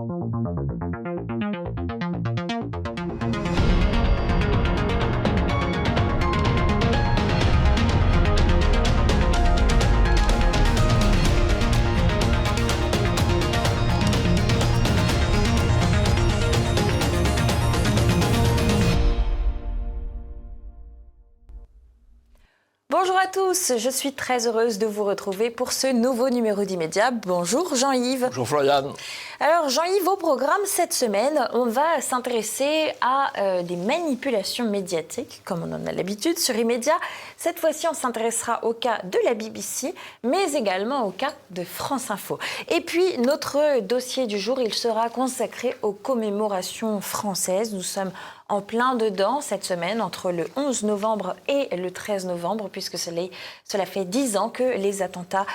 Bonjour à tous, je suis très heureuse de vous retrouver pour ce nouveau numéro d'Immédiat. Bonjour Jean-Yves. Bonjour Floriane. Alors Jean-Yves, au programme cette semaine, on va s'intéresser à des manipulations médiatiques, comme on en a l'habitude sur Immédiat. Cette fois-ci, on s'intéressera au cas de la BBC, mais également au cas de France Info. Et puis, notre dossier du jour, il sera consacré aux commémorations françaises. Nous sommes en plein dedans cette semaine, entre le 11 novembre et le 13 novembre, puisque cela fait 10 ans que les attentats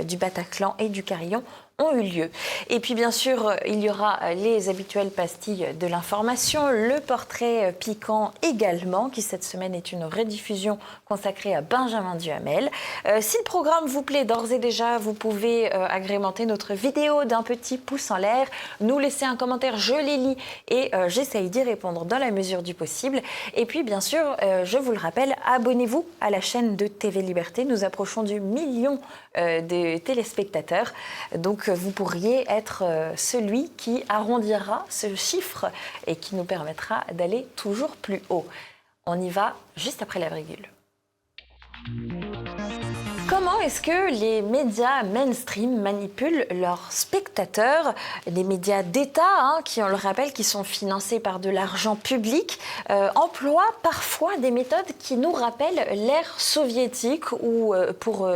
du Bataclan et du Carillon ont eu lieu. Et puis bien sûr, il y aura les habituelles pastilles de l'information, le portrait piquant également, qui cette semaine est une rediffusion consacrée à Benjamin Duhamel. Si le programme vous plaît d'ores et déjà, vous pouvez agrémenter notre vidéo d'un petit pouce en l'air, nous laisser un commentaire, je les lis et j'essaye d'y répondre dans la mesure du possible. Et puis bien sûr, je vous le rappelle, abonnez-vous à la chaîne de TV Liberté. Nous approchons du 1 million de téléspectateurs. Donc vous pourriez être celui qui arrondira ce chiffre et qui nous permettra d'aller toujours plus haut. On y va juste après la virgule. Comment est-ce que les médias mainstream manipulent leurs spectateurs? Les médias d'État, qui, on le rappelle, qui sont financés par de l'argent public, emploient parfois des méthodes qui nous rappellent l'ère soviétique ou, pour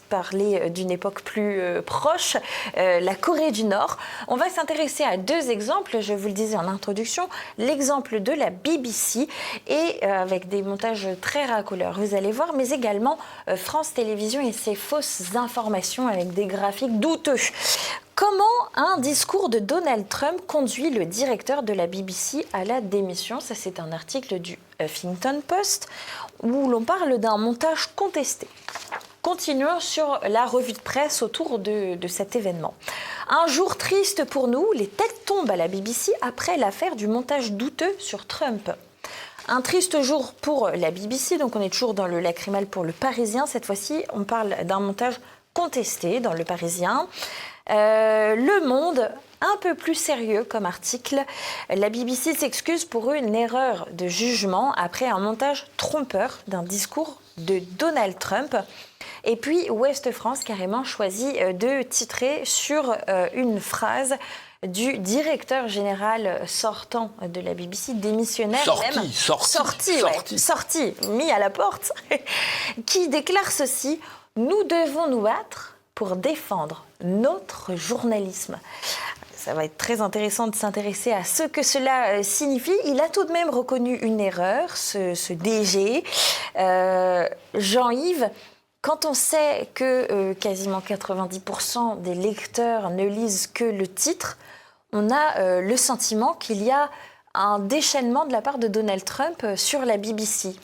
parler d'une époque plus proche, la Corée du Nord. On va s'intéresser à deux exemples, je vous le disais en introduction. L'exemple de la BBC et avec des montages très racoleurs, vous allez voir, mais également France Télévisions et ses fausses informations avec des graphiques douteux. Comment un discours de Donald Trump conduit le directeur de la BBC à la démission? Ça, c'est un article du Huffington Post où l'on parle d'un montage contesté. Continuons sur la revue de presse autour de cet événement. Un jour triste pour nous, les têtes tombent à la BBC après l'affaire du montage douteux sur Trump. Un triste jour pour la BBC, donc on est toujours dans le lacrymal pour le Parisien. Cette fois-ci, on parle d'un montage contesté dans le Parisien. Le Monde, un peu plus sérieux comme article. La BBC s'excuse pour une erreur de jugement après un montage trompeur d'un discours de Donald Trump. Et puis Ouest France carrément choisit de titrer sur une phrase du directeur général sortant de la BBC, démissionnaire sorti, mis à la porte, qui déclare ceci: « Nous devons nous battre pour défendre notre journalisme ». Ça va être très intéressant de s'intéresser à ce que cela signifie. Il a tout de même reconnu une erreur, ce DG. Jean-Yves, quand on sait que quasiment 90% des lecteurs ne lisent que le titre, on a le sentiment qu'il y a un déchaînement de la part de Donald Trump sur la BBC.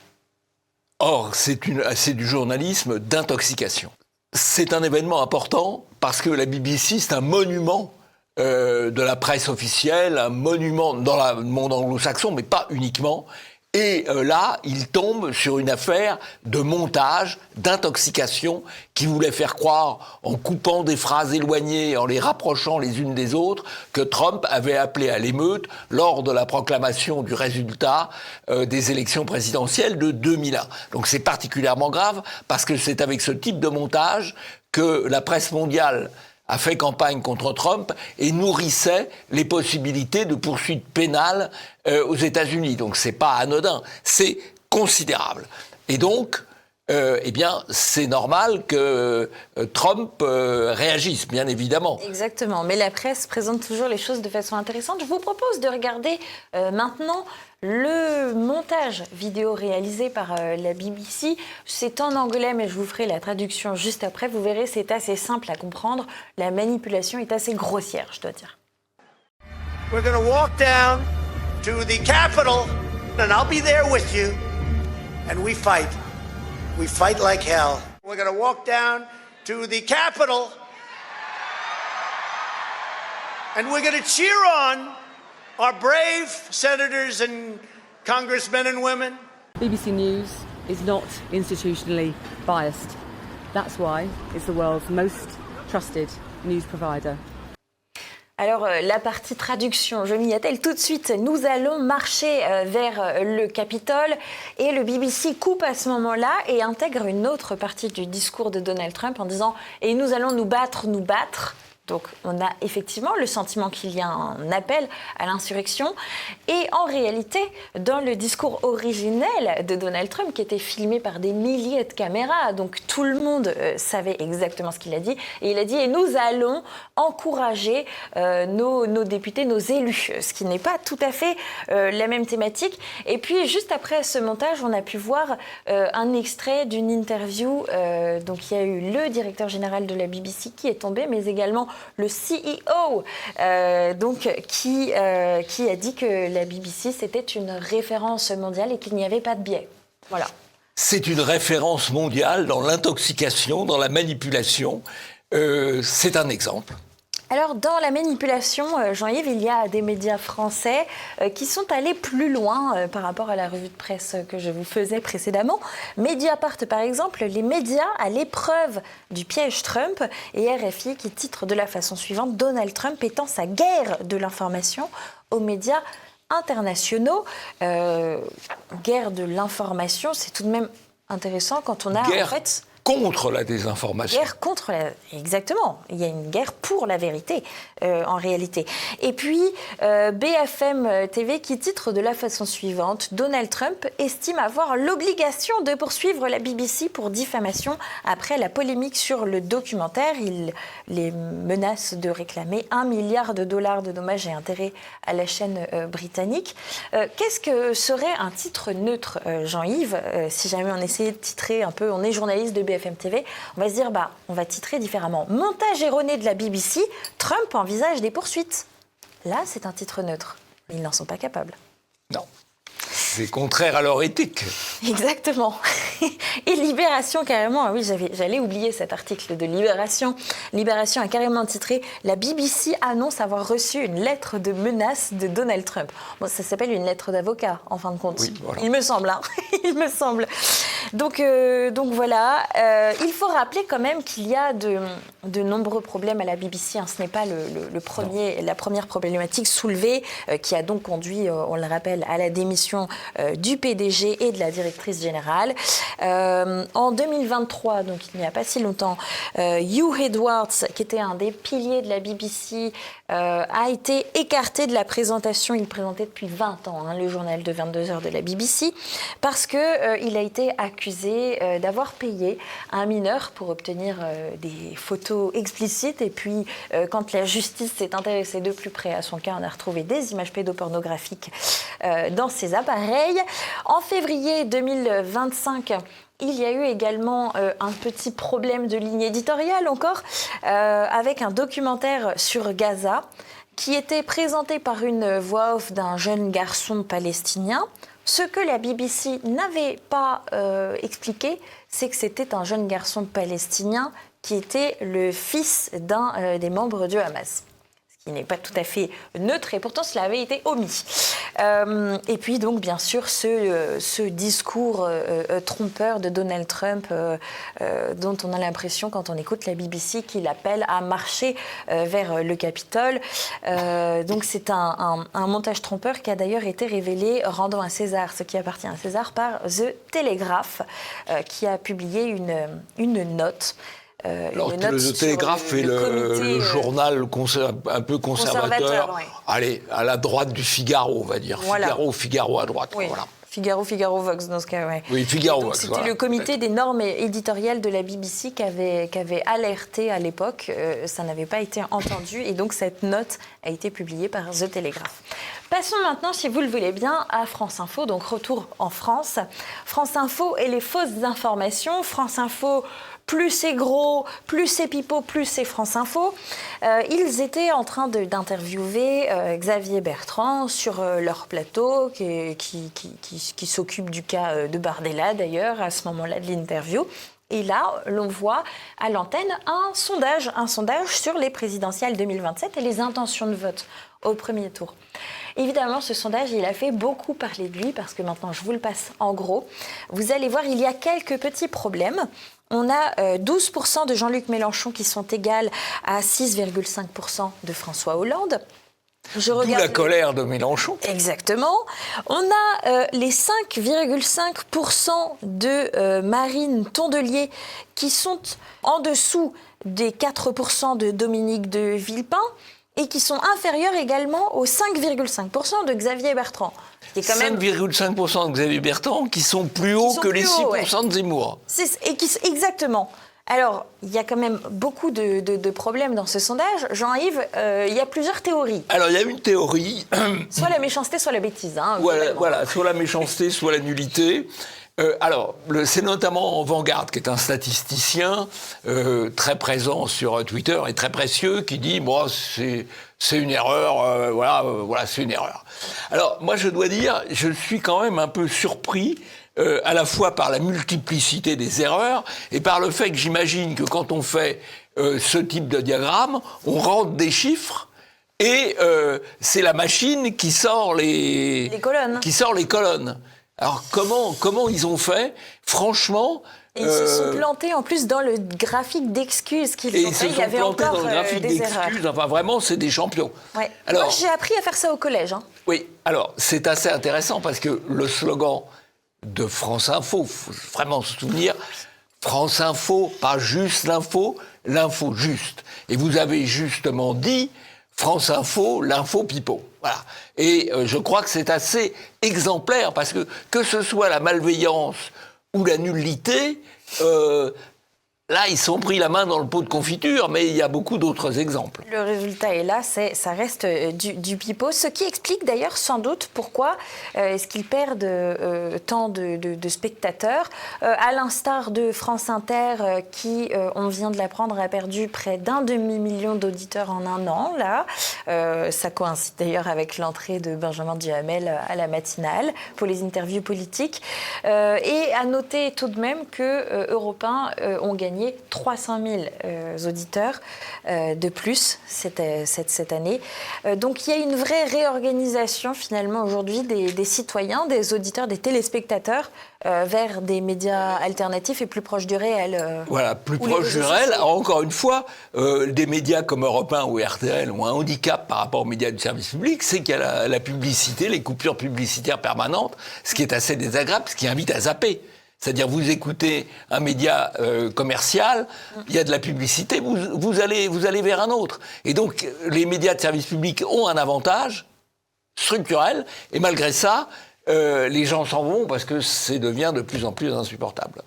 Or, c'est du journalisme d'intoxication. C'est un événement important parce que la BBC, c'est un monument de la presse officielle, un monument dans le monde anglo-saxon, mais pas uniquement. Et là, il tombe sur une affaire de montage, d'intoxication, qui voulait faire croire, en coupant des phrases éloignées, en les rapprochant les unes des autres, que Trump avait appelé à l'émeute lors de la proclamation du résultat des élections présidentielles de 2001. Donc c'est particulièrement grave, parce que c'est avec ce type de montage que la presse mondiale a fait campagne contre Trump et nourrissait les possibilités de poursuites pénales aux États-Unis. Donc c'est pas anodin, c'est considérable. Et donc, eh bien, c'est normal que Trump réagisse, bien évidemment. Exactement, mais la presse présente toujours les choses de façon intéressante. Je vous propose de regarder maintenant le montage vidéo réalisé par la BBC. C'est en anglais, mais je vous ferai la traduction juste après. Vous verrez, c'est assez simple à comprendre. La manipulation est assez grossière, je dois dire. We're going to walk down to the Capitol, and I'll be there with you, and we fight. We fight like hell. We're going to walk down to the Capitol, And we're going to cheer on our brave senators and congressmen and women. BBC News is not institutionally biased. That's why it's the world's most trusted news provider. Alors, la partie traduction, je m'y attelle tout de suite. Nous allons marcher vers le Capitole et le BBC coupe à ce moment-là et intègre une autre partie du discours de Donald Trump en disant « Et nous allons nous battre ». Donc, on a effectivement le sentiment qu'il y a un appel à l'insurrection. Et en réalité, dans le discours originel de Donald Trump, qui était filmé par des milliers de caméras, donc tout le monde savait exactement ce qu'il a dit. Et il a dit « Et nous allons encourager nos députés, nos élus », ce qui n'est pas tout à fait la même thématique. Et puis, juste après ce montage, on a pu voir un extrait d'une interview. Donc, il y a eu le directeur général de la BBC qui est tombé, mais également le CEO, qui a dit que la BBC, c'était une référence mondiale et qu'il n'y avait pas de biais. Voilà. C'est une référence mondiale dans l'intoxication, dans la manipulation. C'est un exemple. Alors, dans la manipulation, Jean-Yves, il y a des médias français qui sont allés plus loin par rapport à la revue de presse que je vous faisais précédemment. Mediapart, par exemple, les médias à l'épreuve du piège Trump, et RFI qui titre de la façon suivante « Donald Trump étend sa guerre de l'information aux médias internationaux ». Guerre de l'information, c'est tout de même intéressant quand on a guerre en fait... contre la désinformation. Guerre contre la... Exactement. Il y a une guerre pour la vérité, en réalité. Et puis, BFM TV qui titre de la façon suivante « Donald Trump estime avoir l'obligation de poursuivre la BBC pour diffamation après la polémique sur le documentaire. Il les menace de réclamer $1 milliard de dommages et intérêts à la chaîne britannique. Qu'est-ce que serait un titre neutre, Jean-Yves, si jamais on essayait de titrer un peu, on est journaliste de BFM TV, on va se dire, on va titrer différemment. Montage erroné de la BBC, Trump envisage des poursuites. Là, c'est un titre neutre. Mais ils n'en sont pas capables. Non. C'est contraire à leur éthique. Exactement. Et Libération, carrément, oui, j'allais oublier cet article de Libération. Libération a carrément titré « La BBC annonce avoir reçu une lettre de menace de Donald Trump ». Bon, ça s'appelle une lettre d'avocat, en fin de compte. Oui, voilà. Il me semble, hein. Il me semble. Donc voilà, il faut rappeler quand même qu'il y a de nombreux problèmes à la BBC. Ce n'est pas la première problématique soulevée qui a donc conduit, on le rappelle, à la démission du PDG et de la directrice générale. En 2023, donc il n'y a pas si longtemps, Hugh Edwards, qui était un des piliers de la BBC, a été écarté de la présentation. Il présentait depuis 20 ans le journal de 22 heures de la BBC parce qu'il a été accusé d'avoir payé un mineur pour obtenir des photos explicites. Et puis, quand la justice s'est intéressée de plus près à son cas, on a retrouvé des images pédopornographiques dans ses appareils. En février 2025, il y a eu également un petit problème de ligne éditoriale encore, avec un documentaire sur Gaza qui était présenté par une voix off d'un jeune garçon palestinien. Ce que la BBC n'avait pas expliqué, c'est que c'était un jeune garçon palestinien qui était le fils d'un des membres du Hamas. Ce qui n'est pas tout à fait neutre et pourtant cela avait été omis. Et puis donc bien sûr ce discours trompeur de Donald Trump dont on a l'impression quand on écoute la BBC qu'il appelle à marcher vers le Capitole. Donc c'est un montage trompeur qui a d'ailleurs été révélé rendant à César ce qui appartient à César par The Telegraph qui a publié une note. Alors, le Télégraphe est le journal un peu conservateur, ouais. Allez, à la droite du Figaro, on va dire. Voilà. Figaro à droite. Oui. Voilà. Figaro Vox dans ce cas, ouais. Oui, Figaro Vox. C'était voilà. le comité des normes éditoriales de la BBC qui avait alerté à l'époque. Ça n'avait pas été entendu et donc cette note a été publiée par The Telegraph. Passons maintenant, si vous le voulez bien, à France Info. Donc retour en France. France Info et les fausses informations. France Info, plus c'est gros, plus c'est pipeau, plus c'est France Info. Ils étaient en train d'interviewer Xavier Bertrand sur leur plateau, qui s'occupe du cas de Bardella d'ailleurs, à ce moment-là de l'interview. Et là, l'on voit à l'antenne un sondage sur les présidentielles 2027 et les intentions de vote au premier tour. Évidemment, ce sondage, il a fait beaucoup parler de lui parce que maintenant, je vous le passe en gros. Vous allez voir, il y a quelques petits problèmes. On a 12% de Jean-Luc Mélenchon qui sont égales à 6,5% de François Hollande. D'où la colère de Mélenchon. Exactement. On a les 5,5% de Marine Tondelier qui sont en dessous des 4% de Dominique de Villepin et qui sont inférieurs également aux 5,5% de Xavier Bertrand. 5,5% de Xavier Bertrand qui sont plus hauts que les 6% de Zemmour. Exactement. Alors, il y a quand même beaucoup de problèmes dans ce sondage. Jean-Yves, il y a plusieurs théories. Alors, il y a une théorie... soit la méchanceté, soit la bêtise. Voilà, soit la méchanceté, soit la nullité. C'est notamment Vanguard, qui est un statisticien très présent sur Twitter et très précieux, qui dit c'est une erreur, voilà, c'est une erreur. Alors, moi, je dois dire, je suis quand même un peu surpris, à la fois par la multiplicité des erreurs et par le fait que j'imagine que quand on fait ce type de diagramme, on rentre des chiffres et c'est la machine qui sort les colonnes. Alors comment ils ont fait? Franchement... Ils se sont plantés en plus dans le graphique d'excuses qu'ils ont fait. Il y avait encore des erreurs. Enfin, vraiment, c'est des champions. Ouais. Alors, moi, j'ai appris à faire ça au collège. Oui, alors, c'est assez intéressant parce que le slogan de France Info, il faut vraiment se souvenir, France Info, pas juste l'info juste. Et vous avez justement dit France Info, l'info pipeau. Voilà. Et je crois que c'est assez exemplaire parce que ce soit la malveillance ou la nullité, là, ils sont pris la main dans le pot de confiture, mais il y a beaucoup d'autres exemples. Le résultat est là, ça reste du pipeau, ce qui explique d'ailleurs sans doute pourquoi est-ce qu'ils perdent tant de spectateurs. À l'instar de France Inter, qui, on vient de l'apprendre, a perdu près d'1 demi-million d'auditeurs en un an. Là. Ça coïncide d'ailleurs avec l'entrée de Benjamin Duhamel à la matinale pour les interviews politiques. Et à noter tout de même que Europe 1 ont gagné 300 000 auditeurs de plus cette année. Donc il y a une vraie réorganisation finalement aujourd'hui des citoyens, des auditeurs, des téléspectateurs vers des médias alternatifs et plus proches du réel. Voilà, plus proches du réel. Alors, encore une fois, des médias comme Europe 1 ou RTL ont un handicap par rapport aux médias du service public, c'est qu'il y a la publicité, les coupures publicitaires permanentes, ce qui est assez désagréable, ce qui invite à zapper. C'est-à-dire, vous écoutez un média commercial, il y a de la publicité, vous allez vers un autre. Et donc, les médias de service public ont un avantage structurel, et malgré ça, les gens s'en vont parce que ça devient de plus en plus insupportable.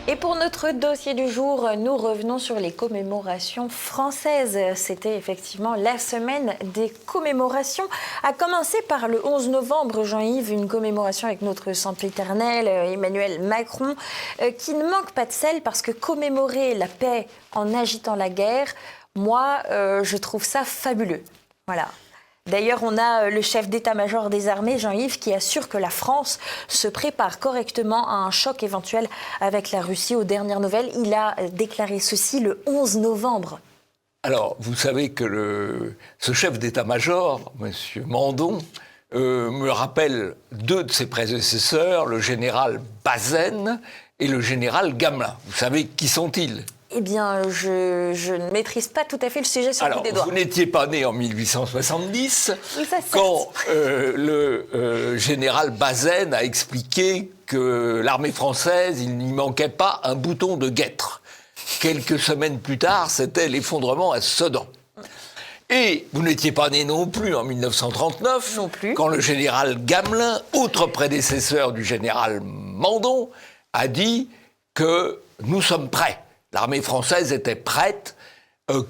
Et pour notre dossier du jour, nous revenons sur les commémorations françaises. C'était effectivement la semaine des commémorations, à commencer par le 11 novembre, Jean-Yves, une commémoration avec notre sempiternel Emmanuel Macron, qui ne manque pas de sel parce que commémorer la paix en agitant la guerre, moi, je trouve ça fabuleux. Voilà. D'ailleurs, on a le chef d'état-major des armées, Jean-Yves, qui assure que la France se prépare correctement à un choc éventuel avec la Russie. Aux dernières nouvelles, il a déclaré ceci le 11 novembre. Alors, vous savez que ce chef d'état-major, M. Mandon, me rappelle deux de ses prédécesseurs, le général Bazaine et le général Gamelin. Vous savez qui sont-ils ? Eh bien, je ne maîtrise pas tout à fait le sujet sur le bout des doigts. Vous n'étiez pas né en 1870, oui, ça, quand le général Bazaine a expliqué que l'armée française, il n'y manquait pas un bouton de guêtre. Quelques semaines plus tard, c'était l'effondrement à Sedan. Et vous n'étiez pas né non plus en 1939, non plus. Quand le général Gamelin, autre prédécesseur du général Mandon, a dit que nous sommes prêts. L'armée française était prête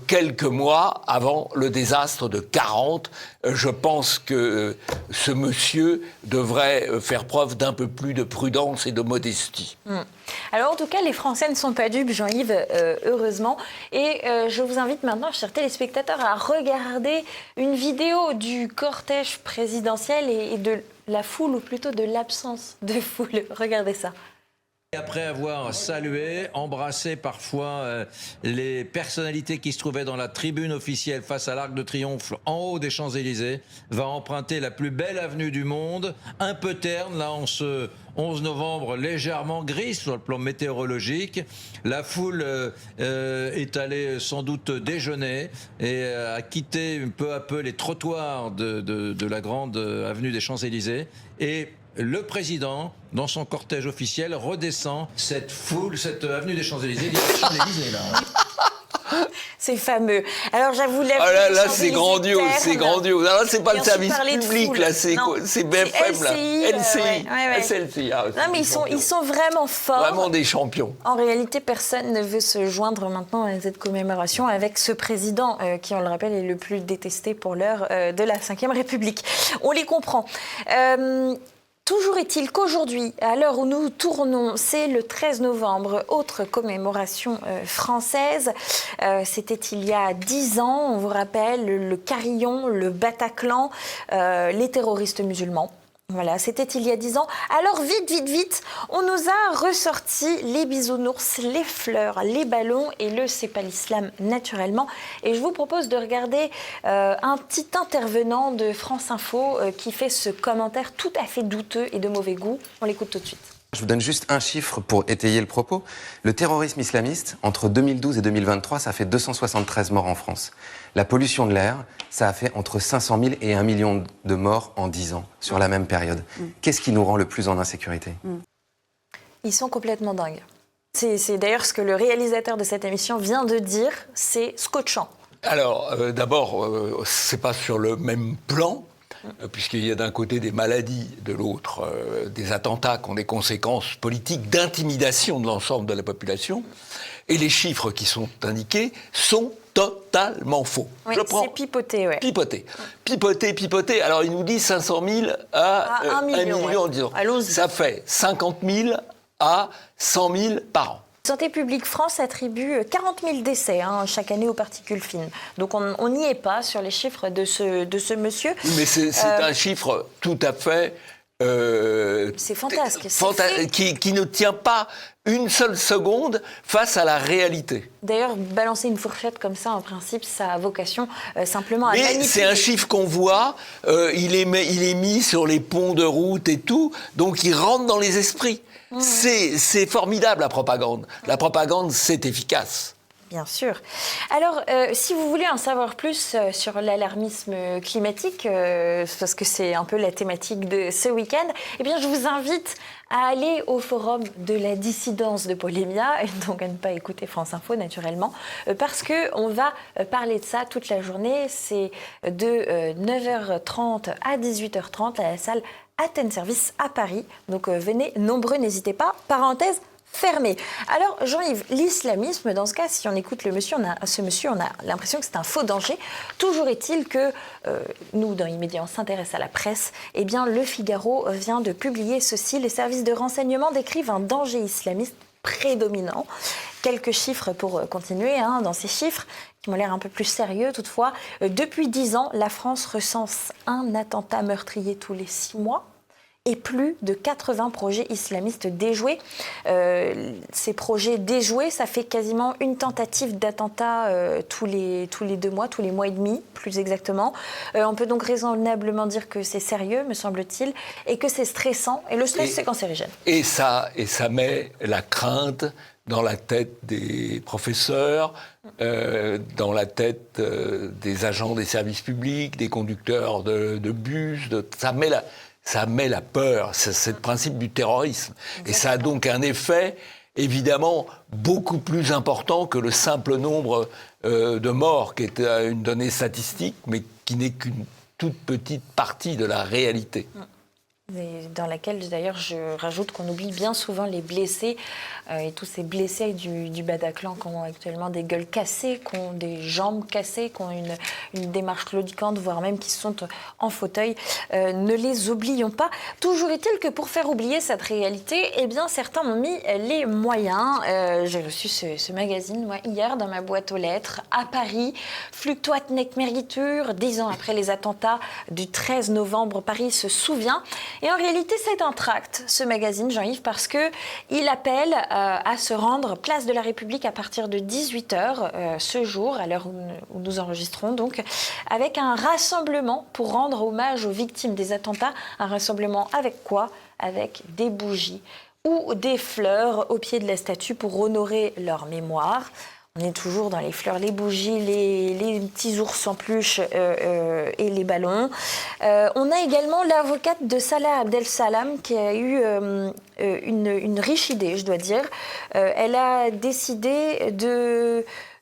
quelques mois avant le désastre de 40. Je pense que ce monsieur devrait faire preuve d'un peu plus de prudence et de modestie. Alors en tout cas, les Français ne sont pas dupes, Jean-Yves, heureusement. Et je vous invite maintenant, chers téléspectateurs, à regarder une vidéo du cortège présidentiel et de la foule, ou plutôt de l'absence de foule. Regardez ça. Après avoir salué, embrassé parfois les personnalités qui se trouvaient dans la tribune officielle face à l'Arc de Triomphe en haut des Champs-Élysées, va emprunter la plus belle avenue du monde, un peu terne, là en ce 11 novembre, légèrement gris sur le plan météorologique. La foule est allée sans doute déjeuner et a quitté peu à peu les trottoirs de la grande avenue des Champs-Élysées. Et le président, dans son cortège officiel, redescend cette foule, cette avenue des Champs-Élysées, direction l'Élysée, là. C'est fameux. Alors j'avoue, là, c'est grandiose, c'est grandiose. Là, c'est pas le service public, là, c'est BFM, là. LCI. Non, mais ils sont vraiment forts. Vraiment des champions. En réalité, personne ne veut se joindre maintenant à cette commémoration avec ce président qui, on le rappelle, est le plus détesté pour l'heure de la Ve République. On les comprend. Toujours est-il qu'aujourd'hui, à l'heure où nous tournons, c'est le 13 novembre, autre commémoration française. C'était il y a 10 ans, on vous rappelle, le Carillon, le Bataclan, les terroristes musulmans. Voilà, c'était il y a 10 ans. Alors vite, on nous a ressorti les bisounours, les fleurs, les ballons et le c'est pas l'islam naturellement. Et je vous propose de regarder un petit intervenant de France Info qui fait ce commentaire tout à fait douteux et de mauvais goût. On l'écoute tout de suite. Je vous donne juste un chiffre pour étayer le propos. Le terrorisme islamiste, entre 2012 et 2023, ça fait 273 morts en France. La pollution de l'air, ça a fait entre 500 000 et 1 million de morts en 10 ans, sur la même période. Qu'est-ce qui nous rend le plus en insécurité ? Ils sont complètement dingues. C'est d'ailleurs ce que le réalisateur de cette émission vient de dire, c'est scotchant. Alors, d'abord, c'est pas sur le même plan, puisqu'il y a d'un côté des maladies, de l'autre des attentats qui ont des conséquences politiques d'intimidation de l'ensemble de la population. Et les chiffres qui sont indiqués sont totalement faux. Oui, c'est pipoté, ouais. Pipoté. Alors, il nous dit 500 000 à 1 million en 10 ans. Allons-y. Ça fait 50 000 à 100 000 par an. Santé publique France attribue 40 000 décès chaque année aux particules fines. Donc on n'y est pas sur les chiffres de ce monsieur. Oui, mais c'est un chiffre tout à fait... c'est fantasque. Qui ne tient pas une seule seconde face à la réalité. D'ailleurs, balancer une fourchette comme ça, en principe, ça a vocation simplement à manipuler. Mais c'est un chiffre qu'on voit, il est mis sur les ponts de route et tout, donc il rentre dans les esprits. C'est formidable, la propagande. La propagande, c'est efficace. Bien sûr. Alors, si vous voulez en savoir plus sur l'alarmisme climatique, parce que c'est un peu la thématique de ce week-end, eh bien, je vous invite à aller au forum de la dissidence de Polémia, et donc à ne pas écouter France Info, naturellement, parce qu'on va parler de ça toute la journée. C'est de 9h30 à 18h30 à la salle Athènes Service à Paris. Donc venez nombreux, n'hésitez pas. Parenthèse fermée. Alors Jean-Yves, l'islamisme, dans ce cas, si on écoute ce monsieur, on a l'impression que c'est un faux danger. Toujours est-il que nous, dans Immédiat, on s'intéresse à la presse. Eh bien, Le Figaro vient de publier ceci. Les services de renseignement décrivent un danger islamiste prédominant. Quelques chiffres pour continuer dans ces chiffres qui m'ont l'air un peu plus sérieux toutefois. Depuis 10 ans, la France recense un attentat meurtrier tous les 6 mois et plus de 80 projets islamistes déjoués. Ces projets déjoués, ça fait quasiment une tentative d'attentat tous les 2 mois, tous les mois et demi, plus exactement. On peut donc raisonnablement dire que c'est sérieux, me semble-t-il, et que c'est stressant. Et le stress, c'est cancérigène. Et ça met la crainte dans la tête des professeurs, dans la tête des agents des services publics, des conducteurs de bus. Ça met la peur. C'est le principe du terrorisme. Exactement. Et ça a donc un effet, évidemment, beaucoup plus important que le simple nombre de morts, qui est une donnée statistique, mais qui n'est qu'une toute petite partie de la réalité. Et dans laquelle, d'ailleurs, je rajoute qu'on oublie bien souvent les blessés et tous ces blessés du Bataclan qui ont actuellement des gueules cassées, qui ont des jambes cassées, qui ont une démarche claudicante, voire même qui sont en fauteuil. Ne les oublions pas. Toujours est-il que pour faire oublier cette réalité, eh bien, certains ont mis les moyens. J'ai reçu ce magazine, moi, hier, dans ma boîte aux lettres, à Paris. Fluctuat nec meritur, 10 ans après les attentats du 13 novembre, Paris se souvient. Et en réalité, c'est un tract, ce magazine, Jean-Yves, parce qu'il appelle à se rendre place de la République à partir de 18h ce jour, à l'heure où nous enregistrons, donc, avec un rassemblement pour rendre hommage aux victimes des attentats. Un rassemblement avec quoi? Avec des bougies ou des fleurs au pied de la statue pour honorer leur mémoire. On est toujours dans les fleurs, les bougies, les petits ours en peluche et les ballons. On a également l'avocate de Salah Abdel-Salam qui a eu une riche idée, je dois dire. Elle a décidé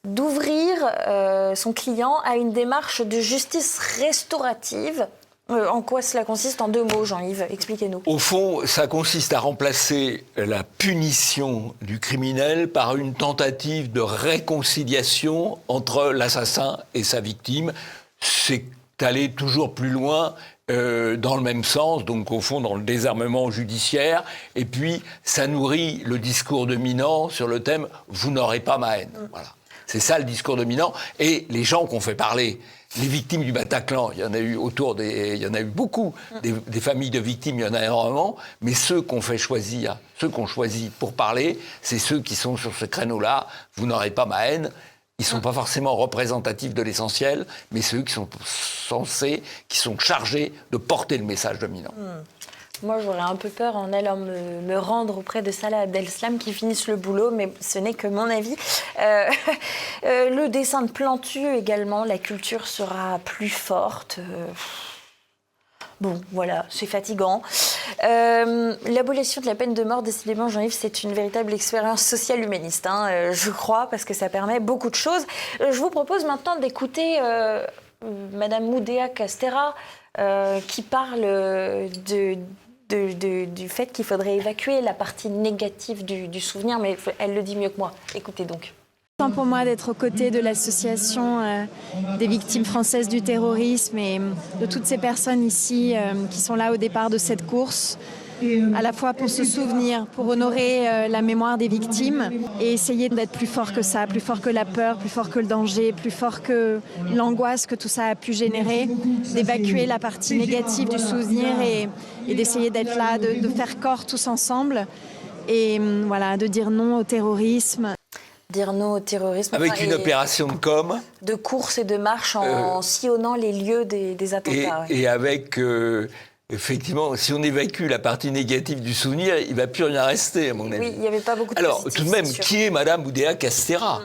d'ouvrir son client à une démarche de justice restaurative. En quoi cela consiste? En 2 mots, Jean-Yves, expliquez-nous. Au fond, ça consiste à remplacer la punition du criminel par une tentative de réconciliation entre l'assassin et sa victime. C'est aller toujours plus loin dans le même sens, donc au fond dans le désarmement judiciaire. Et puis, ça nourrit le discours dominant sur le thème « Vous n'aurez pas ma haine ». Voilà. C'est ça le discours dominant. Et les gens qu'on fait parler, les victimes du Bataclan, il y en a eu il y en a eu beaucoup. Des familles de victimes, il y en a énormément. Mais ceux qu'on choisit pour parler, c'est ceux qui sont sur ce créneau-là. Vous n'aurez pas ma haine. Ils ne sont pas forcément représentatifs de l'essentiel, mais ceux qui sont qui sont chargés de porter le message dominant. Moi, j'aurais un peu peur en allant me rendre auprès de Salah Abdel-Salam qui finisse le boulot, mais ce n'est que mon avis. Le dessin de Plantu également, la culture sera plus forte. Bon, voilà, c'est fatigant. L'abolition de la peine de mort, décidément, Jean-Yves, c'est une véritable expérience sociale humaniste, je crois, parce que ça permet beaucoup de choses. Je vous propose maintenant d'écouter Madame Moudéa Castéra, qui parle du fait qu'il faudrait évacuer la partie négative du souvenir, mais elle le dit mieux que moi. Écoutez donc. C'est important pour moi d'être aux côtés de l'association des victimes françaises du terrorisme et de toutes ces personnes ici qui sont là au départ de cette course, à la fois pour se souvenir, pour honorer la mémoire des victimes et essayer d'être plus fort que ça, plus fort que la peur, plus fort que le danger, plus fort que l'angoisse que tout ça a pu générer, d'évacuer la partie négative du souvenir et d'essayer d'être là, de faire corps tous ensemble et voilà, de dire non au terrorisme. Dire non au terrorisme. Avec une opération de com. De course et de marche en sillonnant les lieux des attentats. Et avec... effectivement, si on évacue la partie négative du souvenir, il ne va plus rien rester, à mon avis. Oui, il n'y avait pas beaucoup de Alors, tout de même, qui est Madame Moudéa Castéra ?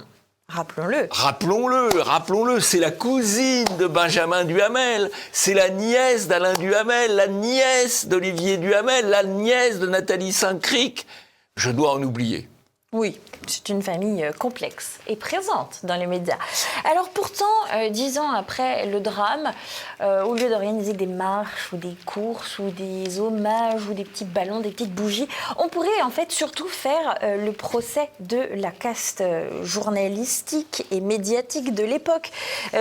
Rappelons-le. Rappelons-le, c'est la cousine de Benjamin Duhamel, c'est la nièce d'Alain Duhamel, la nièce d'Olivier Duhamel, la nièce de Nathalie Saint-Cricq. Je dois en oublier. Oui, c'est une famille complexe et présente dans les médias. Alors pourtant, 10 ans après le drame, au lieu d'organiser des marches ou des courses ou des hommages ou des petits ballons, des petites bougies, on pourrait en fait surtout faire le procès de la caste journalistique et médiatique de l'époque.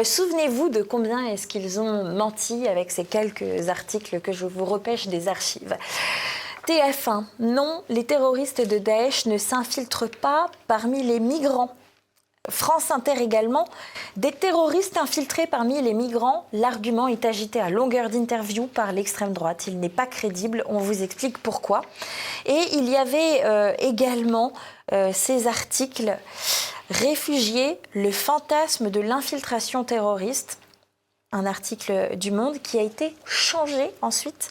Souvenez-vous de combien est-ce qu'ils ont menti avec ces quelques articles que je vous repêche des archives. TF1, non, les terroristes de Daesh ne s'infiltrent pas parmi les migrants. France Inter également, des terroristes infiltrés parmi les migrants. L'argument est agité à longueur d'interview par l'extrême droite. Il n'est pas crédible, on vous explique pourquoi. Et il y avait également ces articles « Réfugiés, le fantasme de l'infiltration terroriste ». Un article du Monde qui a été changé ensuite.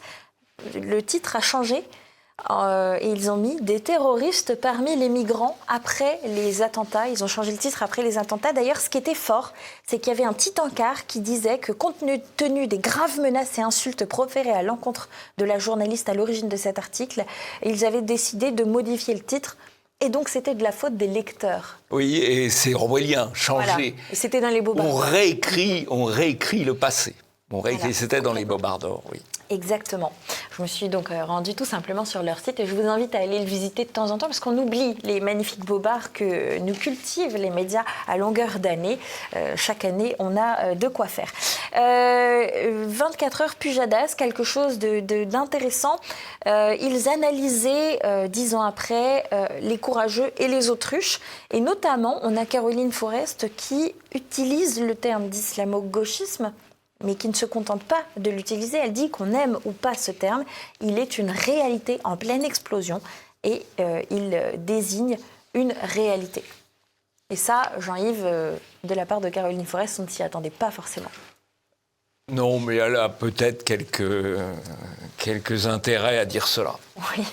Le titre a changé. Et ils ont mis des terroristes parmi les migrants après les attentats. Ils ont changé le titre après les attentats. D'ailleurs, ce qui était fort, c'est qu'il y avait un petit encart qui disait que compte tenu des graves menaces et insultes proférées à l'encontre de la journaliste à l'origine de cet article, ils avaient décidé de modifier le titre. Et donc, c'était de la faute des lecteurs. Oui, et c'est orwellien, changer. Voilà. Et c'était dans les Bobards. On réécrit le passé. Voilà. C'était dans les Bobards, oui. Exactement. Je me suis donc rendue tout simplement sur leur site et je vous invite à aller le visiter de temps en temps parce qu'on oublie les magnifiques bobards que nous cultivent les médias à longueur d'année. Chaque année, on a de quoi faire. 24 heures Pujadas, quelque chose d'intéressant. Ils analysaient, 10 ans après, les courageux et les autruches. Et notamment, on a Caroline Forest qui utilise le terme d'islamo-gauchisme, mais qui ne se contente pas de l'utiliser. Elle dit qu'on aime ou pas ce terme, il est une réalité en pleine explosion et il désigne une réalité. Et ça, Jean-Yves, de la part de Caroline Forest, on ne s'y attendait pas forcément. Non, mais elle a peut-être quelques intérêts à dire cela. Oui.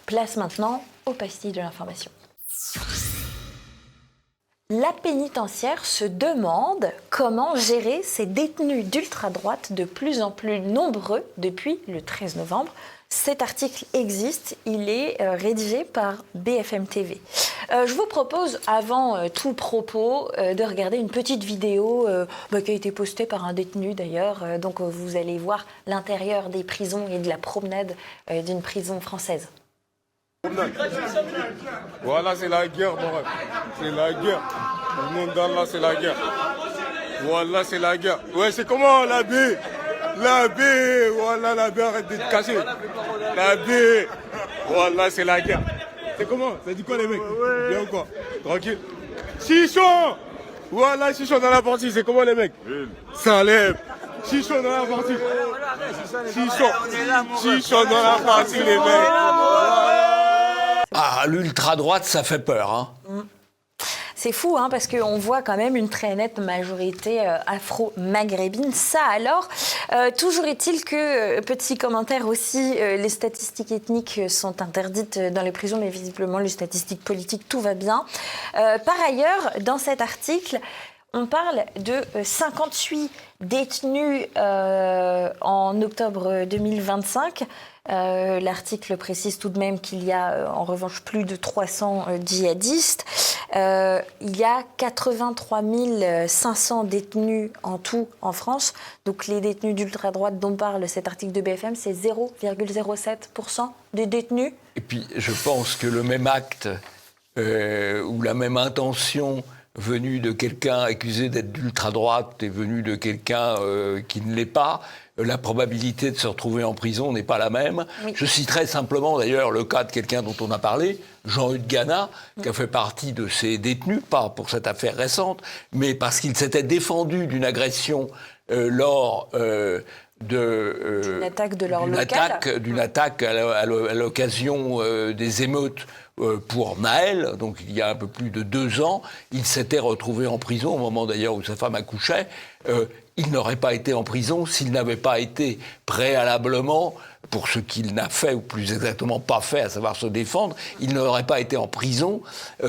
Place maintenant aux pastilles de l'information. La pénitentiaire se demande comment gérer ces détenus d'ultra-droite de plus en plus nombreux depuis le 13 novembre. Cet article existe, il est rédigé par BFM TV. Je vous propose, avant tout propos, de regarder une petite vidéo qui a été postée par un détenu d'ailleurs. Donc vous allez voir l'intérieur des prisons et de la promenade d'une prison française. Voilà, c'est la guerre, mon rêve. C'est la guerre. Le monde d'Allah, c'est la guerre. Voilà, c'est la guerre. Ouais, c'est comment la baie? La baie, voilà, la baie, arrête d'être caché. La baie, voilà, c'est la guerre. C'est comment? Ça dit quoi, les mecs? Bien ou quoi? Tranquille. Chichon! Voilà, Chichon dans la partie, c'est comment, les mecs? Salem! Chichon dans la partie. Chichon dans la partie, les mecs. Ah, l'ultra-droite, ça fait peur, hein. C'est fou, hein, parce qu'on voit quand même une très nette majorité afro-maghrébine. Ça alors, toujours est-il que, petit commentaire aussi, les statistiques ethniques sont interdites dans les prisons, mais visiblement les statistiques politiques, tout va bien. Par ailleurs, dans cet article, on parle de 58 détenus en octobre 2025. L'article précise tout de même qu'il y a en revanche plus de 300 djihadistes. Il y a 83 500 détenus en tout en France. Donc les détenus d'ultra-droite dont parle cet article de BFM, c'est 0,07% des détenus. Et puis je pense que le même acte ou la même intention venue de quelqu'un accusé d'être d'ultra-droite et venue de quelqu'un qui ne l'est pas, la probabilité de se retrouver en prison n'est pas la même. Oui. Je citerai simplement d'ailleurs le cas de quelqu'un dont on a parlé, Jean-Hugues Gana, qui a fait partie de ces détenus, pas pour cette affaire récente, mais parce qu'il s'était défendu d'une agression lors d'une attaque de leur local. D'une attaque à l'occasion des émeutes pour Naël, donc il y a un peu plus de 2 ans. Il s'était retrouvé en prison au moment d'ailleurs où sa femme accouchait. Il n'aurait pas été en prison s'il n'avait pas été préalablement, pour ce qu'il n'a fait, ou plus exactement pas fait, à savoir se défendre, il n'aurait pas été en prison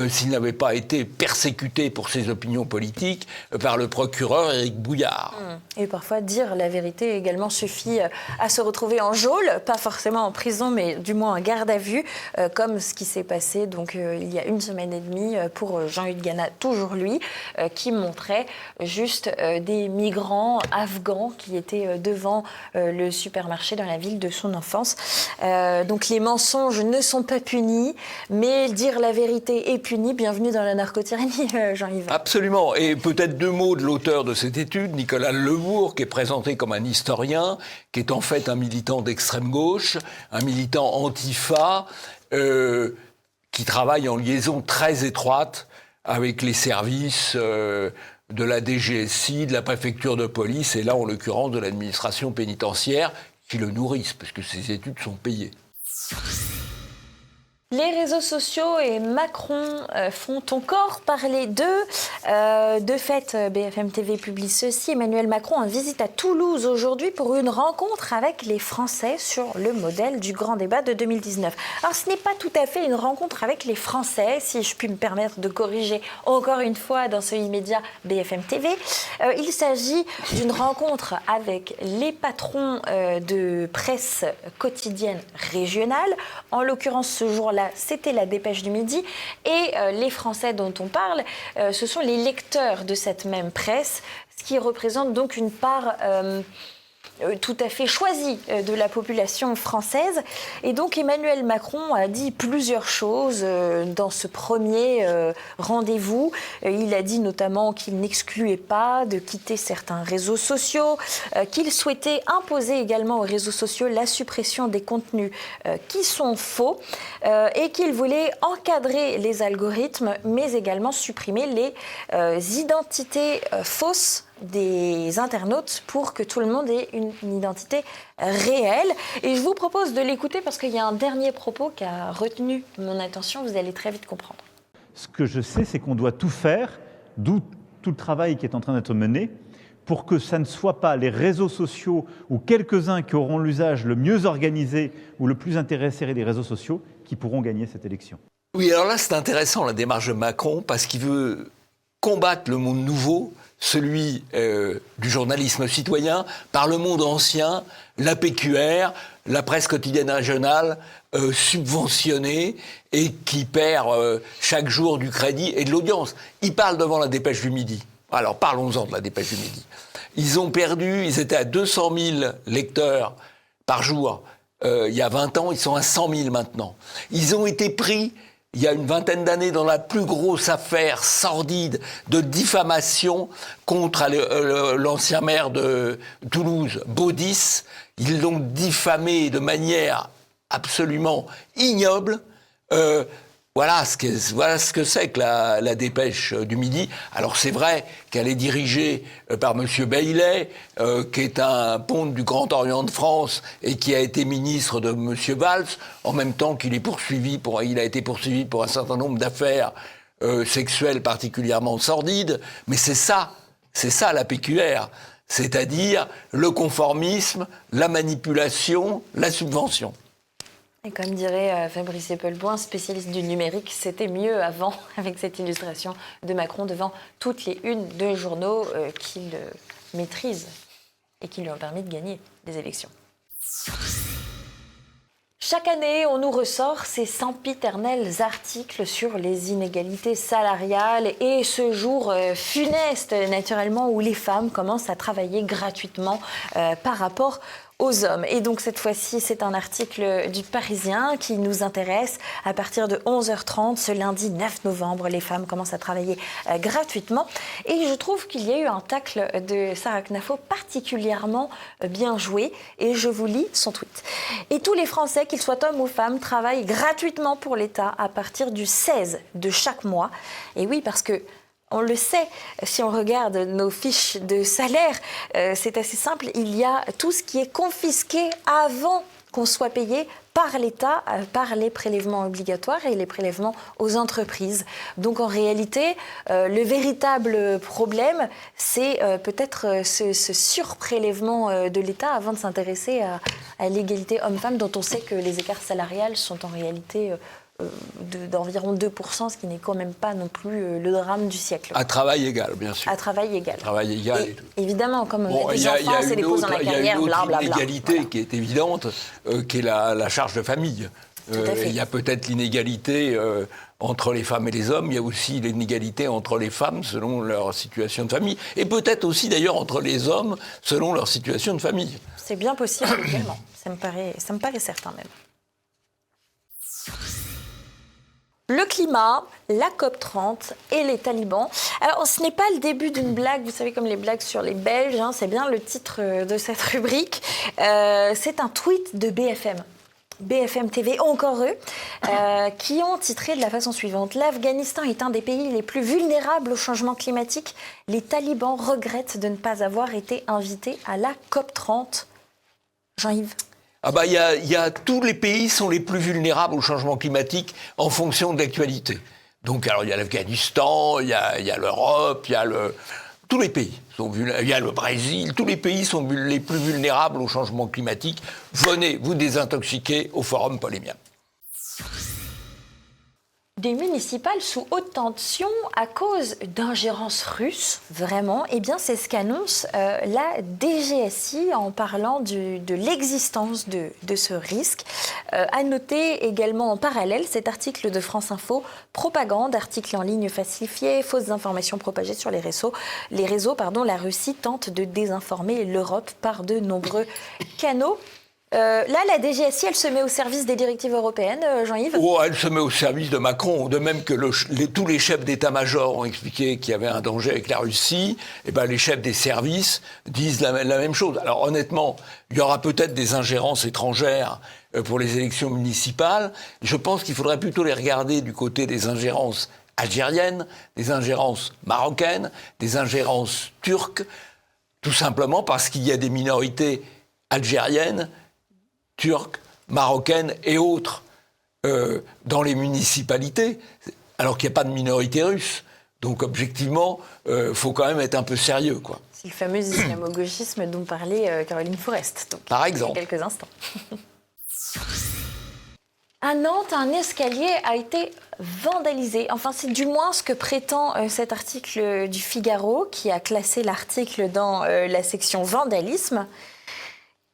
s'il n'avait pas été persécuté pour ses opinions politiques par le procureur Éric Bouillard. Et parfois, dire la vérité également suffit à se retrouver en geôle, pas forcément en prison, mais du moins en garde à vue, comme ce qui s'est passé donc, il y a 1 semaine et demie pour Jean-Hugues Gana, toujours lui, qui montrait juste des migrants afghans qui étaient devant le supermarché dans la ville de son enfance. Donc les mensonges ne sont pas punis, mais dire la vérité est puni. Bienvenue dans la narcotyrannie, Jean-Yves. Absolument. Et peut-être 2 mots de l'auteur de cette étude, Nicolas Lebourg, qui est présenté comme un historien, qui est en fait un militant d'extrême gauche, un militant antifa, qui travaille en liaison très étroite avec les services de la DGSI, de la préfecture de police, et là, en l'occurrence, de l'administration pénitentiaire, qui le nourrissent, parce que ces études sont payées. Les réseaux sociaux et Macron font encore parler d'eux. De fait, BFM TV publie ceci. Emmanuel Macron en visite à Toulouse aujourd'hui pour une rencontre avec les Français sur le modèle du grand débat de 2019. Alors, ce n'est pas tout à fait une rencontre avec les Français, si je puis me permettre de corriger encore une fois dans ce immédiat BFM TV. Il s'agit d'une rencontre avec les patrons de presse quotidienne régionale. En l'occurrence, ce jour-là, c'était la Dépêche du Midi. Et les Français dont on parle, ce sont les lecteurs de cette même presse, ce qui représente donc une part tout à fait choisi de la population française. Et donc Emmanuel Macron a dit plusieurs choses dans ce premier rendez-vous. Il a dit notamment qu'il n'excluait pas de quitter certains réseaux sociaux, qu'il souhaitait imposer également aux réseaux sociaux la suppression des contenus qui sont faux et qu'il voulait encadrer les algorithmes, mais également supprimer les identités fausses des internautes pour que tout le monde ait une identité réelle. Et je vous propose de l'écouter parce qu'il y a un dernier propos qui a retenu mon attention. Vous allez très vite comprendre. Ce que je sais, c'est qu'on doit tout faire, d'où tout le travail qui est en train d'être mené, pour que ça ne soit pas les réseaux sociaux ou quelques-uns qui auront l'usage le mieux organisé ou le plus intéressé des réseaux sociaux qui pourront gagner cette élection. Oui, alors là, c'est intéressant la démarche de Macron parce qu'il veut combattre le monde nouveau, celui du journalisme citoyen, par le monde ancien, la PQR, la presse quotidienne régionale, subventionnée et qui perd chaque jour du crédit et de l'audience. Il parle devant la Dépêche du Midi. Alors parlons-en de la Dépêche du Midi. Ils étaient à 200 000 lecteurs par jour il y a 20 ans, ils sont à 100 000 maintenant. Ils ont été pris il y a une vingtaine d'années dans la plus grosse affaire sordide de diffamation contre l'ancien maire de Toulouse, Baudis. Ils l'ont diffamé de manière absolument ignoble. Voilà ce que c'est que la Dépêche du Midi. Alors c'est vrai qu'elle est dirigée par M. Bailey, qui est un ponte du Grand Orient de France et qui a été ministre de M. Valls, en même temps qu'il il a été poursuivi pour un certain nombre d'affaires sexuelles particulièrement sordides. Mais c'est ça la PQR, c'est-à-dire le conformisme, la manipulation, la subvention. Et comme dirait Fabrice Eppelboin, spécialiste du numérique, c'était mieux avant, avec cette illustration de Macron devant toutes les unes de journaux qu'il maîtrise et qui lui ont permis de gagner des élections. Chaque année, on nous ressort ces sempiternels articles sur les inégalités salariales et ce jour funeste, naturellement, où les femmes commencent à travailler gratuitement par rapport aux hommes. Et donc cette fois-ci, c'est un article du Parisien qui nous intéresse. À partir de 11h30, ce lundi 9 novembre, les femmes commencent à travailler gratuitement. Et je trouve qu'il y a eu un tacle de Sarah Knafo particulièrement bien joué. Et je vous lis son tweet. Et tous les Français, qu'ils soient hommes ou femmes, travaillent gratuitement pour l'État à partir du 16 de chaque mois. Et oui, parce que on le sait, si on regarde nos fiches de salaire, c'est assez simple. Il y a tout ce qui est confisqué avant qu'on soit payé par l'État, par les prélèvements obligatoires et les prélèvements aux entreprises. Donc en réalité, le véritable problème, c'est peut-être ce surprélèvement de l'État avant de s'intéresser à l'égalité homme-femme, dont on sait que les écarts salariales sont en réalité d'environ 2%, ce qui n'est quand même pas non plus le drame du siècle. À travail égal, bien sûr. À travail égal. Travail égal. Évidemment, comme on a des enfants, c'est des pauses dans la carrière, blablabla. Il y a une inégalité qui est évidente, qui est la charge de famille. Il y a peut-être l'inégalité entre les femmes et les hommes, il y a aussi l'inégalité entre les femmes selon leur situation de famille, et peut-être aussi d'ailleurs entre les hommes selon leur situation de famille. C'est bien possible également, ça me paraît certain même. Le climat, la COP30 et les talibans. Alors, ce n'est pas le début d'une blague, vous savez, comme les blagues sur les Belges, hein, c'est bien le titre de cette rubrique. C'est un tweet de BFM TV, encore eux, qui ont titré de la façon suivante. L'Afghanistan est un des pays les plus vulnérables au changement climatique. Les talibans regrettent de ne pas avoir été invités à la COP30. Jean-Yves ? Ah bah, tous les pays sont les plus vulnérables au changement climatique en fonction de l'actualité. Donc, alors, il y a l'Afghanistan, il y a l'Europe, tous les pays sont vulnérables. Il y a le Brésil, tous les pays sont les plus vulnérables au changement climatique. Venez vous désintoxiquer au Forum Polémien. des municipales sous haute tension à cause d'ingérences russes, vraiment. Eh bien, c'est ce qu'annonce la DGSI en parlant de l'existence de ce risque. À noter également en parallèle cet article de France Info, propagande, article en ligne falsifié, fausses informations propagées sur les réseaux. La Russie tente de désinformer l'Europe par de nombreux canaux. Là, la DGSI, elle se met au service des directives européennes, Jean-Yves ? Oh, elle se met au service de Macron, de même que tous les chefs d'état-major ont expliqué qu'il y avait un danger avec la Russie. Et ben, les chefs des services disent la même chose. Alors honnêtement, il y aura peut-être des ingérences étrangères pour les élections municipales. Je pense qu'il faudrait plutôt les regarder du côté des ingérences algériennes, des ingérences marocaines, des ingérences turques, tout simplement parce qu'il y a des minorités algériennes, turques, marocaines et autres dans les municipalités, alors qu'il n'y a pas de minorité russe. Donc objectivement, faut quand même être un peu sérieux, quoi. C'est le fameux islamo-gauchisme dont parlait Caroline Forest. Donc, par exemple. Il y a quelques instants. À Nantes, un escalier a été vandalisé. Enfin, c'est du moins ce que prétend cet article du Figaro, qui a classé l'article dans la section vandalisme.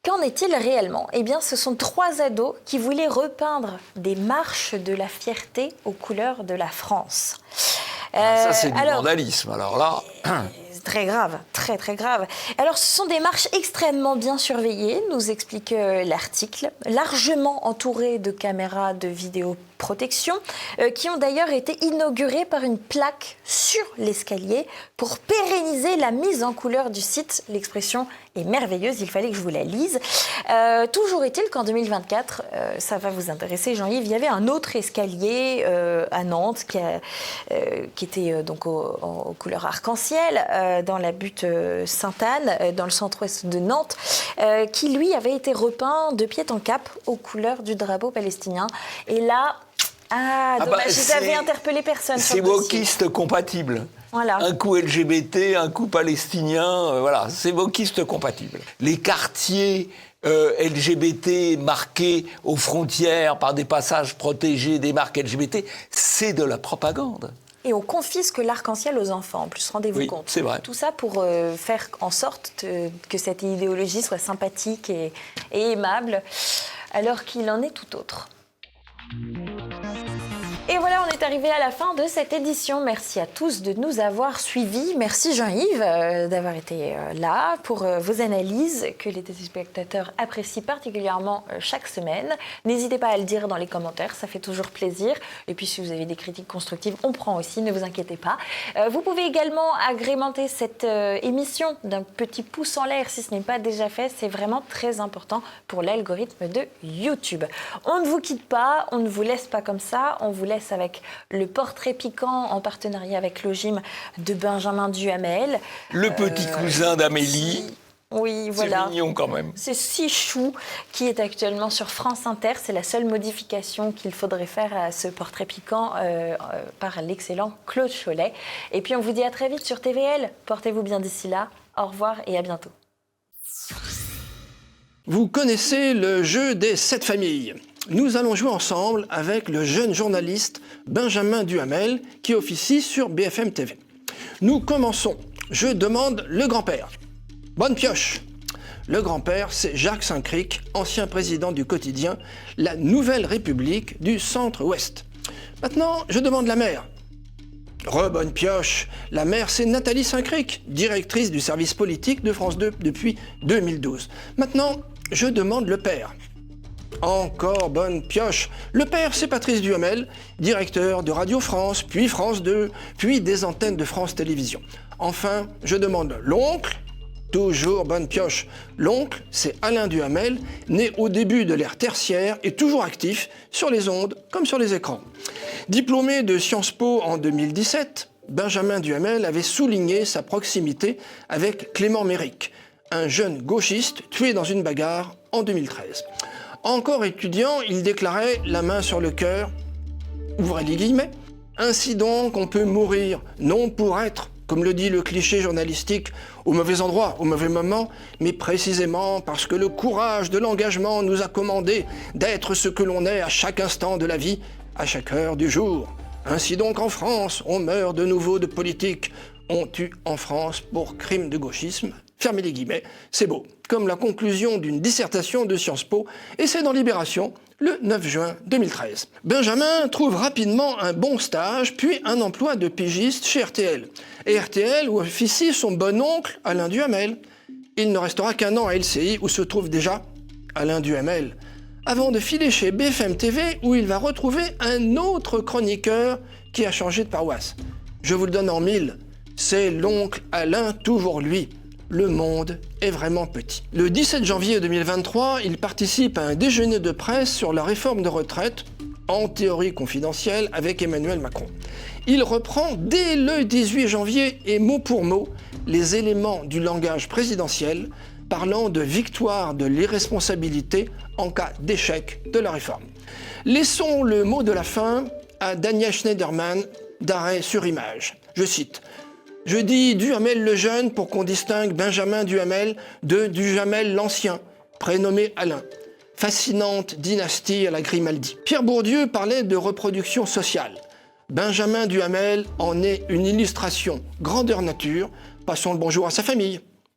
Qu'en est-il réellement ? Eh bien, ce sont 3 ados qui voulaient repeindre des marches de la fierté aux couleurs de la France. Ça, c'est du vandalisme. Alors là... Très grave, très très grave. Alors, ce sont des marches extrêmement bien surveillées, nous explique l'article, largement entourées de caméras de vidéoprotection, qui ont d'ailleurs été inaugurées par une plaque sur l'escalier pour pérenniser la mise en couleur du site. L'expression est merveilleuse, il fallait que je vous la lise. Toujours est-il qu'en 2024, ça va vous intéresser, Jean-Yves, il y avait un autre escalier à Nantes qui était donc aux couleurs arc-en-ciel, dans la butte Sainte-Anne, dans le centre-ouest de Nantes, qui lui avait été repeint de pied en cap aux couleurs du drapeau palestinien. Et là, dommage, ils n'avaient interpellé personne. C'est wokiste compatible. Voilà. Un coup LGBT, un coup palestinien, voilà, c'est wokiste compatible. Les quartiers LGBT marqués aux frontières par des passages protégés, des marques LGBT, c'est de la propagande. Et on confisque l'arc-en-ciel aux enfants, en plus, rendez-vous compte. C'est vrai. Tout ça pour faire en sorte que cette idéologie soit sympathique et aimable, alors qu'il en est tout autre. Et voilà, on est arrivé à la fin de cette édition. Merci à tous de nous avoir suivis. Merci Jean-Yves d'avoir été là pour vos analyses que les téléspectateurs apprécient particulièrement chaque semaine. N'hésitez pas à le dire dans les commentaires, ça fait toujours plaisir. Et puis si vous avez des critiques constructives, on prend aussi, ne vous inquiétez pas. Vous pouvez également agrémenter cette émission d'un petit pouce en l'air si ce n'est pas déjà fait. C'est vraiment très important pour l'algorithme de YouTube. On ne vous quitte pas, on ne vous laisse pas comme ça, on vous laisse avec le portrait piquant en partenariat avec Logim de Benjamin Duhamel. Le petit cousin d'Amélie. Oui, voilà. C'est mignon quand même. C'est si chou qui est actuellement sur France Inter. C'est la seule modification qu'il faudrait faire à ce portrait piquant par l'excellent Claude Cholet. Et puis on vous dit à très vite sur TVL. Portez-vous bien d'ici là. Au revoir et à bientôt. Vous connaissez le jeu des 7 familles. Nous allons jouer ensemble avec le jeune journaliste Benjamin Duhamel qui officie sur BFM TV. Nous commençons. Je demande le grand-père. Bonne pioche. Le grand-père, c'est Jacques Saint-Cric, ancien président du quotidien La Nouvelle République du Centre-Ouest. Maintenant, je demande la mère. Bonne pioche. La mère, c'est Nathalie Saint-Cric, directrice du service politique de France 2 depuis 2012. Maintenant, je demande le père. Encore bonne pioche. Le père, c'est Patrice Duhamel, directeur de Radio France, puis France 2, puis des antennes de France Télévisions. Enfin, je demande l'oncle. Toujours bonne pioche. L'oncle, c'est Alain Duhamel, né au début de l'ère tertiaire et toujours actif sur les ondes comme sur les écrans. Diplômé de Sciences Po en 2017, Benjamin Duhamel avait souligné sa proximité avec Clément Méric, un jeune gauchiste tué dans une bagarre en 2013. Encore étudiant, il déclarait la main sur le cœur, ouvrez les guillemets, ainsi donc on peut mourir, non pour être, comme le dit le cliché journalistique, au mauvais endroit, au mauvais moment, mais précisément parce que le courage de l'engagement nous a commandé d'être ce que l'on est à chaque instant de la vie, à chaque heure du jour. Ainsi donc en France, on meurt de nouveau de politique. On tue en France pour crime de gauchisme. Fermez les guillemets, c'est beau. Comme la conclusion d'une dissertation de Sciences Po, et c'est dans Libération, le 9 juin 2013. Benjamin trouve rapidement un bon stage, puis un emploi de pigiste chez RTL. Et RTL où officie son bon oncle Alain Duhamel. Il ne restera qu'un an à LCI où se trouve déjà Alain Duhamel, avant de filer chez BFM TV où il va retrouver un autre chroniqueur qui a changé de paroisse. Je vous le donne en mille, c'est l'oncle Alain, toujours lui. Le monde est vraiment petit. Le 17 janvier 2023, il participe à un déjeuner de presse sur la réforme de retraite, en théorie confidentielle, avec Emmanuel Macron. Il reprend dès le 18 janvier et mot pour mot les éléments du langage présidentiel parlant de victoire de l'irresponsabilité en cas d'échec de la réforme. Laissons le mot de la fin à Daniel Schneiderman d'Arrêt sur Image. Je cite « Je dis Duhamel le jeune pour qu'on distingue Benjamin Duhamel de Duhamel l'ancien, prénommé Alain. Fascinante dynastie à la Grimaldi. » Pierre Bourdieu parlait de reproduction sociale. Benjamin Duhamel en est une illustration grandeur nature. Passons le bonjour à sa famille.